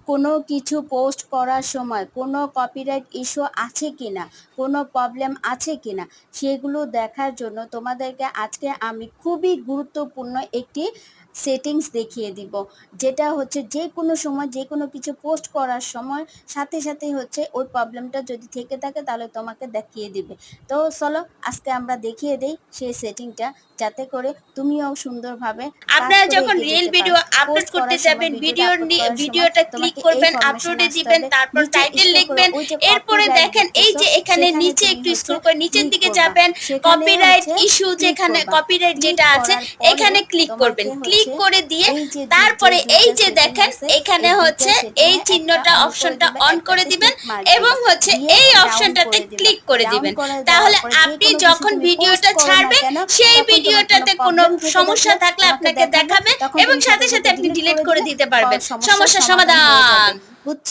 কোনো কিছু পোস্ট করার সময় কোনো কপিরাইট ইস্যু আছে কিনা, কোনো প্রবলেম আছে কিনা সেগুলো দেখার জন্য তোমাদেরকে আজকে আমি খুবই গুরুত্বপূর্ণ একটি সেটিংস দেখিয়ে দিব, যেটা হচ্ছে যে কোনো সময় যে কোনো কিছু পোস্ট করার সময় সাথে সাথেই হচ্ছে ওই প্রবলেমটা যদি থেকে থাকে তাহলে তোমাকে দেখিয়ে দিবে। তো চলো আজকে আমরা দেখিয়ে দেই সেই সেটিংটা, যাতে করে তুমিও সুন্দরভাবে কাজ আপনারা করে যখন এগিয়ে রিয়েল যেতে পারো। ভিডিও আপলোড পোস্ট করতে করার সময় যাবেন, আপলোড করার সময় ভিডিওটা ক্লিক তোমাকে এই করবেন, ফরমেশন আপলোডে আসতে দিবেন, হবে। তারপর নিচে টাইটেল স্ক্রল করে লিখবেন। ওই যে এরপরে কপিরাইট দেখেন এই দেখতেছো যে এখানে সেখানে নিচে তুমি একটু হচ্ছে স্ক্রল করে নিচের ক্লিক দিকে করবা, যাবেন, সেখানে কপিরাইট হচ্ছে ইস্যু ক্লিক যেখানে করবা। কপিরাইট ক্লিক যেটা আছে করার পরে এখানে ক্লিক করবেন। তোমাকে ক্লিক হচ্ছে করে দিয়ে এই যে যে তারপরে এই দুইটা যে সেটিং দেখেন আছে এখানে এই দুইটা হচ্ছে সেটিং এই এ একটা চিহ্নটা অন করে অপশনটা দিবা, অন করে একটাতে দিবেন টিক মার্ক এবং দিবা, হচ্ছে দিয়ে এই ডাউন অপশনটাতে করে দিবা। ক্লিক করে ডাউন দিবেন। করে দেওয়ার তাহলে পরে যে আপনি কোনো কিছু যখন তুমি পোস্ট ভিডিওটা করো না ছাড়বেন কেন সেই তখন তোমার কোনো ভিডিওটাতে কোনো প্রবলেম থেকে সমস্যা থাকলে থাকলে তোমাকে আপনাকে দেখাবে, দেখাবে তখন এবং তুমি সাথে সাথে সাথে সাথে আপনি ডিলিট ডিলিট করে করে দিলে দিতে পারবেন। সমস্যার সমস্যা সমাধান হয়ে যাবে। সমাধান। বুঝছো?